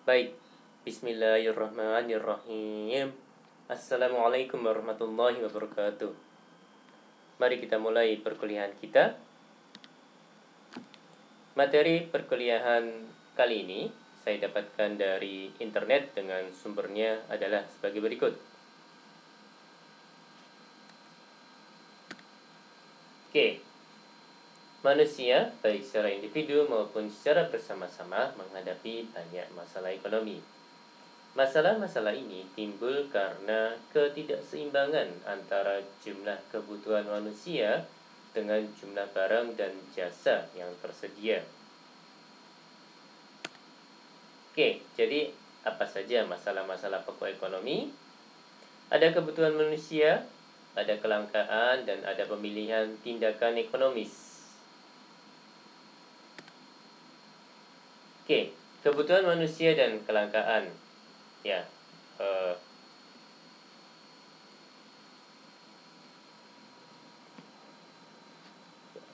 Baik, bismillahirrahmanirrahim. Assalamualaikum warahmatullahi wabarakatuh. Mari kita mulai perkuliahan kita. Materi perkuliahan kali ini saya dapatkan dari internet dengan sumbernya adalah sebagai berikut. Oke. Manusia, baik secara individu maupun secara bersama-sama, menghadapi banyak masalah ekonomi. Masalah-masalah ini timbul karena ketidakseimbangan antara jumlah kebutuhan manusia dengan jumlah barang dan jasa yang tersedia. Oke, jadi apa saja masalah-masalah pokok ekonomi? Ada kebutuhan manusia, ada kelangkaan, dan ada pemilihan tindakan ekonomis. Oke, kebutuhan manusia dan kelangkaan. Ya,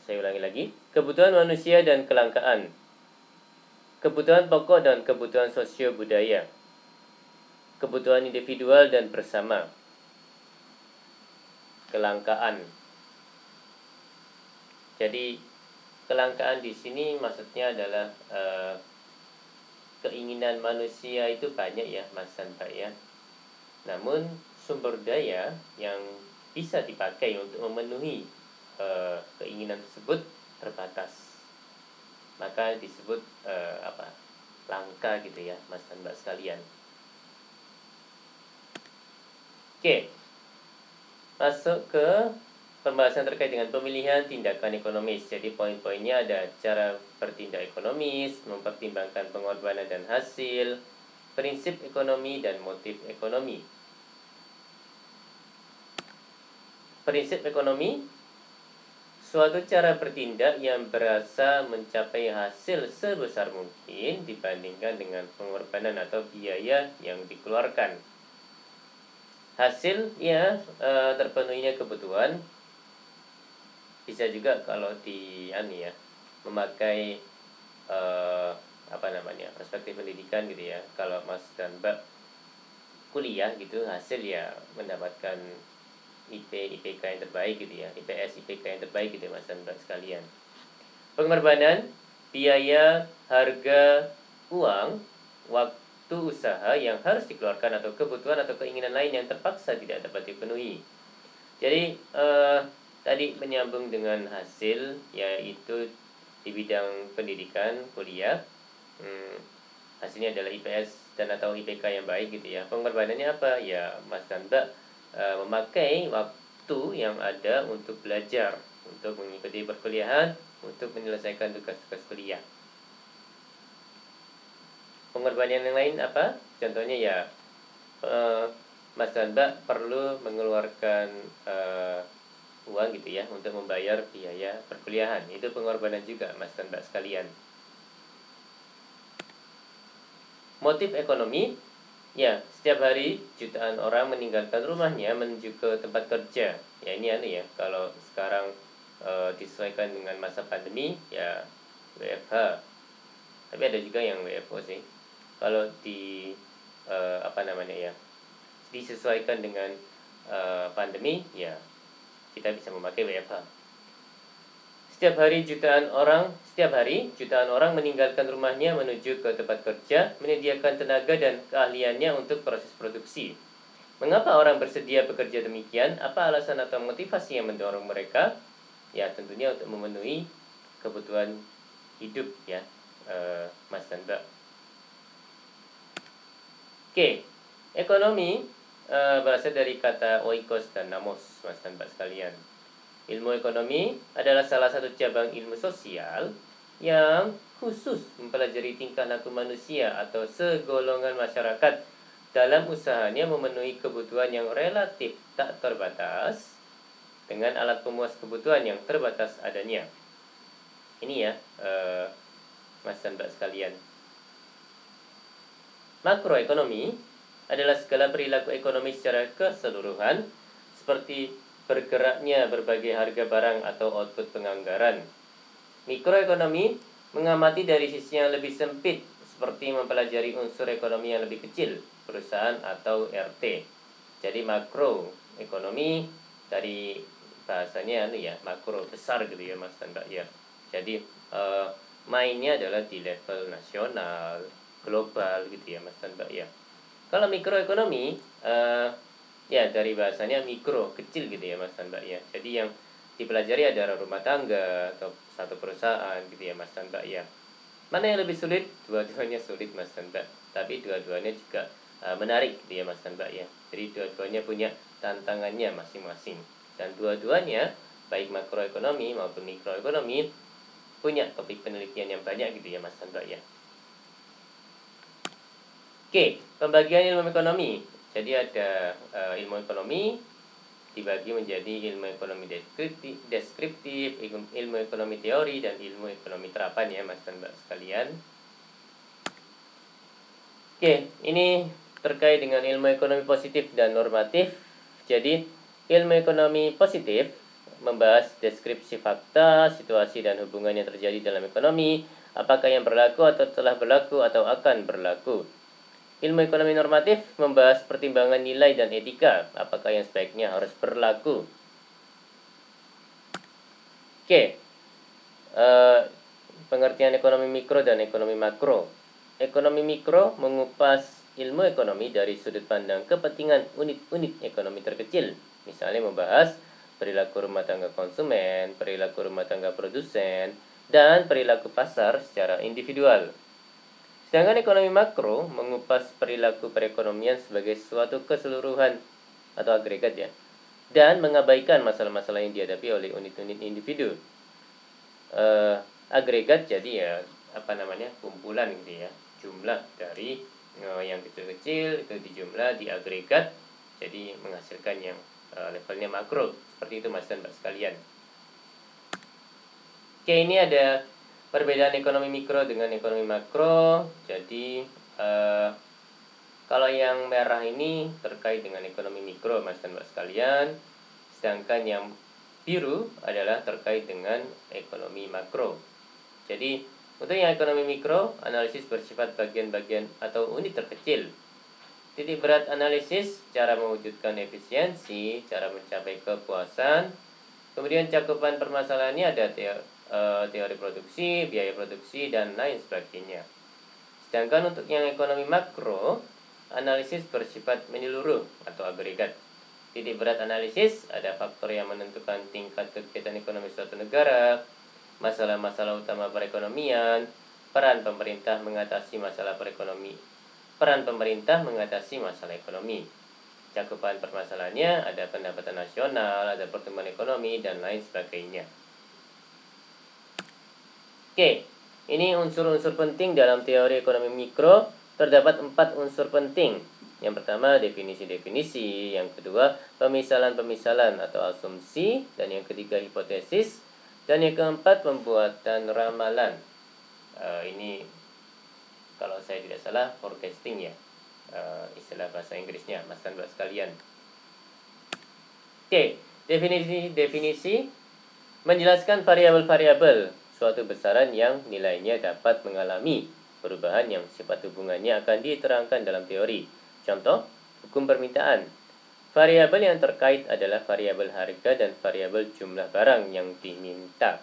saya ulangi lagi. Kebutuhan manusia dan kelangkaan. Kebutuhan pokok dan kebutuhan sosio budaya. Kebutuhan individual dan bersama. Kelangkaan. Jadi kelangkaan di sini maksudnya adalah keinginan manusia itu banyak ya, Mas Pak ya. Namun sumber daya yang bisa dipakai untuk memenuhi keinginan tersebut terbatas. Maka disebut langka gitu ya, Mas dan Mbak sekalian. Oke. Masuk ke pembahasan terkait dengan pemilihan tindakan ekonomis. Jadi poin-poinnya ada cara bertindak ekonomis, mempertimbangkan pengorbanan dan hasil, prinsip ekonomi dan motif ekonomi. Prinsip ekonomi, suatu cara bertindak yang berasa mencapai hasil sebesar mungkin dibandingkan dengan pengorbanan atau biaya yang dikeluarkan. Hasil ya terpenuhinya kebutuhan. Bisa juga kalau memakai perspektif pendidikan gitu ya. Kalau Mas dan Mbak kuliah gitu, hasil ya mendapatkan IPK yang terbaik gitu ya, IPK yang terbaik gitu ya, Mas dan Mbak sekalian. Pengorbanan, biaya, harga, uang, waktu usaha yang harus dikeluarkan atau kebutuhan atau keinginan lain yang terpaksa tidak dapat dipenuhi. Jadi tadi menyambung dengan hasil, yaitu di bidang pendidikan kuliah, hasilnya adalah IPS dan atau IPK yang baik gitu ya. Pengorbanannya apa? Ya Mas dan Mbak memakai waktu yang ada untuk belajar, untuk mengikuti perkuliahan, untuk menyelesaikan tugas-tugas kuliah. Pengorbanan yang lain apa? Contohnya ya Mas dan Mbak perlu mengeluarkan uang gitu ya untuk membayar biaya perkuliahan. Itu pengorbanan juga Mas dan Mbak sekalian. Motif ekonomi, ya setiap hari jutaan orang meninggalkan rumahnya menuju ke tempat kerja. Ya ini kalau sekarang disesuaikan dengan masa pandemi ya WFH. Tapi ada juga yang WFO sih. Kalau disesuaikan dengan pandemi ya kita bisa memakai WFH. Setiap hari jutaan orang meninggalkan rumahnya menuju ke tempat kerja, menyediakan tenaga dan keahliannya untuk proses produksi. Mengapa orang bersedia bekerja demikian? Apa alasan atau motivasi yang mendorong mereka? Ya tentunya untuk memenuhi kebutuhan hidup ya, Mas dan Mbak. Oke, ekonomi berasal dari kata oikos dan namos, Mas dan Mbak sekalian. Ilmu ekonomi adalah salah satu cabang ilmu sosial yang khusus mempelajari tingkah laku manusia atau segolongan masyarakat dalam usahanya memenuhi kebutuhan yang relatif tak terbatas dengan alat pemuas kebutuhan yang terbatas adanya. Ini ya, Mas dan Mbak sekalian. Makroekonomi adalah segala perilaku ekonomi secara keseluruhan, seperti bergeraknya berbagai harga barang atau output penganggaran. Mikroekonomi mengamati dari sisi yang lebih sempit, seperti mempelajari unsur ekonomi yang lebih kecil, perusahaan atau RT. Jadi makroekonomi dari bahasanya makro besar gitu ya Mas dan Mbak ya. Jadi mainnya adalah di level nasional, global gitu ya Mas dan Mbak ya. Kalau mikroekonomi ya dari bahasanya mikro, kecil gitu ya Mas dan Mbak ya. Jadi yang dipelajari adalah rumah tangga atau satu perusahaan gitu ya Mas dan Mbak ya. Mana yang lebih sulit? Dua-duanya sulit Mas dan Mbak. Tapi dua-duanya juga menarik gitu ya Mas dan Mbak ya. Jadi dua-duanya punya tantangannya masing-masing. Dan dua-duanya baik makroekonomi maupun mikroekonomi punya topik penelitian yang banyak gitu ya Mas dan Mbak ya. Oke, pembagian ilmu ekonomi. Jadi ada ilmu ekonomi dibagi menjadi ilmu ekonomi deskriptif, ilmu ekonomi teori, dan ilmu ekonomi terapan ya Mas dan Mbak sekalian. Oke, ini terkait dengan ilmu ekonomi positif dan normatif. Jadi, ilmu ekonomi positif membahas deskripsi fakta, situasi, dan hubungan yang terjadi dalam ekonomi, apakah yang berlaku atau telah berlaku atau akan berlaku. Ilmu ekonomi normatif membahas pertimbangan nilai dan etika, apakah yang sebaiknya harus berlaku. Oke, pengertian ekonomi mikro dan ekonomi makro. Ekonomi mikro mengupas ilmu ekonomi dari sudut pandang kepentingan unit-unit ekonomi terkecil. Misalnya membahas perilaku rumah tangga konsumen, perilaku rumah tangga produsen, dan perilaku pasar secara individual. Sedangkan ekonomi makro mengupas perilaku perekonomian sebagai suatu keseluruhan atau agregat ya, dan mengabaikan masalah-masalah yang dihadapi oleh unit-unit individu. Agregat jadi ya kumpulan gitu ya, jumlah dari yang kecil-kecil itu dijumlah di agregat jadi menghasilkan yang levelnya makro. Seperti itu Mas dan Mbak sekalian. Oke, ini ada perbedaan ekonomi mikro dengan ekonomi makro. Jadi kalau yang merah ini terkait dengan ekonomi mikro Mas dan Mbak sekalian, sedangkan yang biru adalah terkait dengan ekonomi makro. Jadi untuk yang ekonomi mikro, analisis bersifat bagian-bagian atau unit terkecil. Titik berat analisis, cara mewujudkan efisiensi, cara mencapai kepuasan. Kemudian cakupan permasalahannya ada teori produksi, biaya produksi, dan lain sebagainya. Sedangkan untuk yang ekonomi makro, analisis bersifat menyeluruh atau agregat. Titik berat analisis ada faktor yang menentukan tingkat kegiatan ekonomi suatu negara, masalah-masalah utama perekonomian, peran pemerintah mengatasi masalah ekonomi. Cakupan permasalahannya ada pendapatan nasional, ada pertumbuhan ekonomi, dan lain sebagainya. Oke, ini unsur-unsur penting dalam teori ekonomi mikro. Terdapat 4 unsur penting. Yang pertama definisi-definisi, yang kedua pemisalan-pemisalan atau asumsi, dan yang ketiga hipotesis, dan yang keempat pembuatan ramalan. Ini kalau saya tidak salah forecasting ya, istilah bahasa Inggrisnya Mas dan Mbak sekalian. Oke, definisi menjelaskan variabel-variabel suatu besaran yang nilainya dapat mengalami perubahan yang sifat hubungannya akan diterangkan dalam teori. Contoh, hukum permintaan. Variabel yang terkait adalah variabel harga dan variabel jumlah barang yang diminta.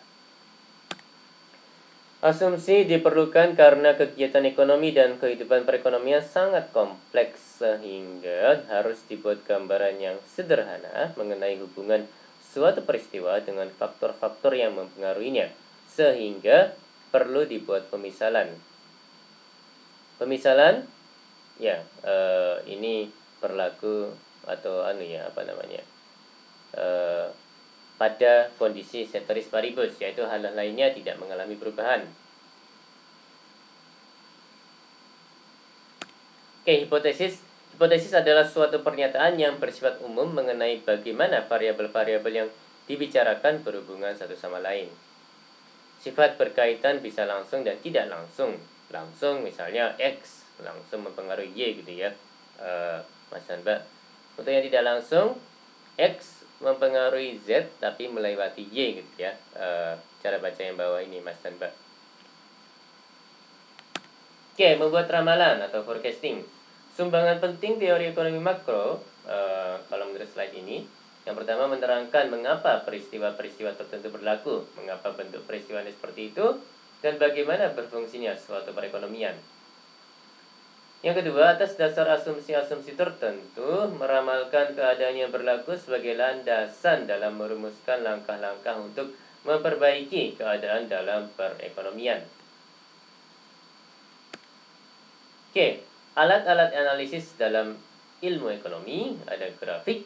Asumsi diperlukan karena kegiatan ekonomi dan kehidupan perekonomian sangat kompleks sehingga harus dibuat gambaran yang sederhana mengenai hubungan suatu peristiwa dengan faktor-faktor yang mempengaruhinya, sehingga perlu dibuat pemisalan. Pemisalan, ya ini berlaku atau pada kondisi ceteris paribus, yaitu hal lainnya tidak mengalami perubahan. Oke, hipotesis adalah suatu pernyataan yang bersifat umum mengenai bagaimana variabel-variabel yang dibicarakan berhubungan satu sama lain. Sifat berkaitan bisa langsung dan tidak langsung. Langsung misalnya X langsung mempengaruhi Y gitu ya, Mas dan Mbak. Untuk yang tidak langsung, X mempengaruhi Z tapi melewati Y gitu ya. Cara baca yang bawah ini Mas dan Mbak. Oke, membuat ramalan atau forecasting. Sumbangan penting teori ekonomi makro, kalau menurut slide ini, yang pertama menerangkan mengapa peristiwa-peristiwa tertentu berlaku, mengapa bentuk peristiwanya seperti itu, dan bagaimana berfungsinya suatu perekonomian. Yang kedua, atas dasar asumsi-asumsi tertentu, meramalkan keadaan yang berlaku sebagai landasan dalam merumuskan langkah-langkah untuk memperbaiki keadaan dalam perekonomian. Oke, alat-alat analisis dalam ilmu ekonomi, ada grafik,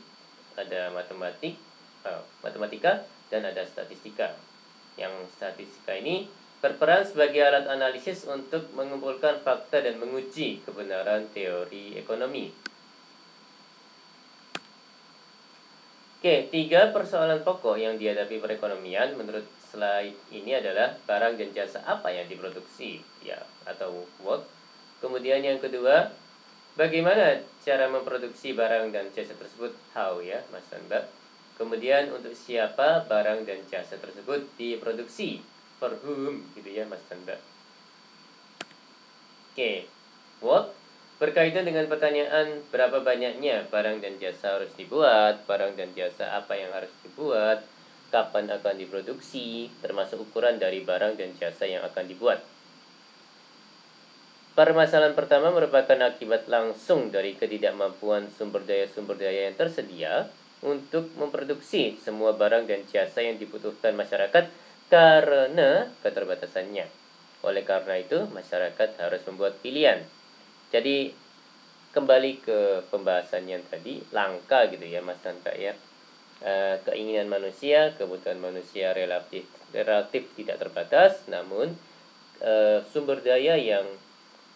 ada matematika, dan ada statistika. Yang statistika ini berperan sebagai alat analisis untuk mengumpulkan fakta dan menguji kebenaran teori ekonomi. Oke, 3 persoalan pokok yang dihadapi perekonomian menurut slide ini adalah barang dan jasa apa yang diproduksi, ya, atau what. Kemudian yang kedua, bagaimana cara memproduksi barang dan jasa tersebut, how, ya, Mas dan Mbak. Kemudian untuk siapa barang dan jasa tersebut diproduksi, for whom, gitu ya, Mas dan Mbak. Oke, what berkaitan dengan pertanyaan berapa banyaknya barang dan jasa harus dibuat, barang dan jasa apa yang harus dibuat, kapan akan diproduksi, termasuk ukuran dari barang dan jasa yang akan dibuat. Permasalahan pertama merupakan akibat langsung dari ketidakmampuan sumber daya yang tersedia untuk memproduksi semua barang dan jasa yang dibutuhkan masyarakat karena keterbatasannya. Oleh karena itu, masyarakat harus membuat pilihan. Jadi, kembali ke pembahasan yang tadi, langka gitu ya Mas Santa ya. Keinginan manusia, kebutuhan manusia relatif tidak terbatas, namun sumber daya yang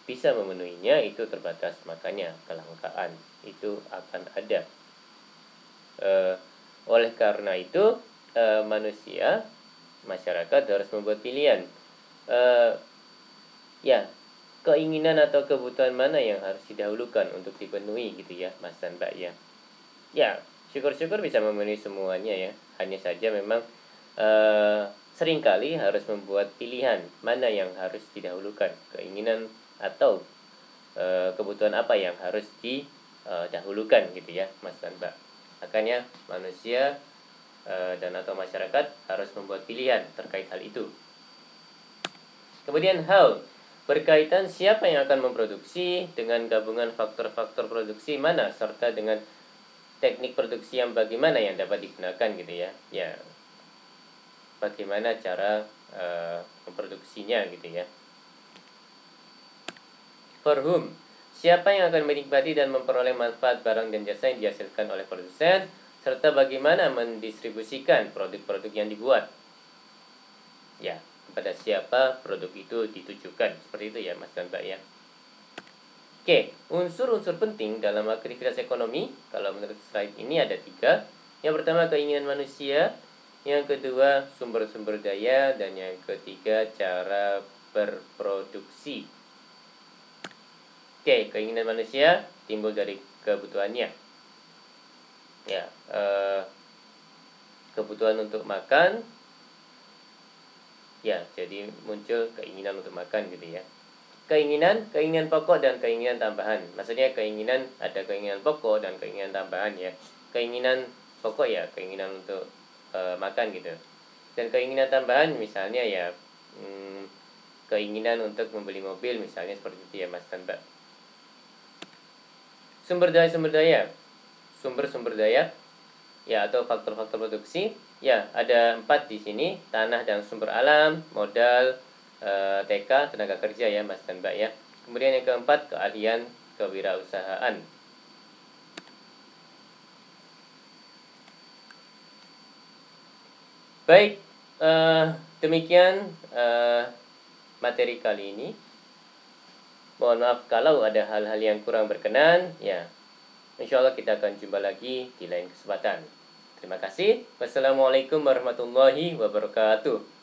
bisa memenuhinya itu terbatas, makanya kelangkaan itu akan ada. Oleh karena itu masyarakat harus membuat pilihan. Ya, keinginan atau kebutuhan mana yang harus didahulukan untuk dipenuhi gitu ya Mas dan Mbak ya. Ya, syukur-syukur bisa memenuhi semuanya ya. Hanya saja memang seringkali harus membuat pilihan mana yang harus didahulukan, keinginan atau kebutuhan apa yang harus didahulukan gitu ya Mas dan Mbak. Makanya manusia dan atau masyarakat harus membuat pilihan terkait hal itu. Kemudian how, berkaitan siapa yang akan memproduksi dengan gabungan faktor-faktor produksi mana serta dengan teknik produksi yang bagaimana yang dapat digunakan gitu ya. Ya, bagaimana cara memproduksinya gitu ya. For whom, siapa yang akan menikmati dan memperoleh manfaat barang dan jasa yang dihasilkan oleh produsen, serta bagaimana mendistribusikan produk-produk yang dibuat. Ya, kepada siapa produk itu ditujukan. Seperti itu ya Mas dan Mbak ya. Oke, unsur-unsur penting dalam aktivitas ekonomi, kalau menurut slide ini ada 3. Yang pertama keinginan manusia, yang kedua sumber-sumber daya, dan yang ketiga cara berproduksi. Oke, keinginan manusia timbul dari kebutuhannya. Ya, kebutuhan untuk makan. Ya, jadi muncul keinginan untuk makan gitu ya. Keinginan pokok dan keinginan tambahan. Maksudnya ada keinginan pokok dan keinginan tambahan ya. Keinginan pokok ya keinginan untuk makan gitu. Dan keinginan tambahan misalnya ya keinginan untuk membeli mobil misalnya, seperti itu ya Mas dan Mbak. Sumber daya ya, atau faktor-faktor produksi ya, ada 4 di sini: tanah dan sumber alam, modal, TK tenaga kerja ya Mas dan Mbak ya. Kemudian yang keempat keahlian kewirausahaan. Baik, demikian materi kali ini. Mohon maaf kalau ada hal-hal yang kurang berkenan ya. Insya Allah kita akan jumpa lagi di lain kesempatan. Terima kasih. Wassalamualaikum warahmatullahi wabarakatuh.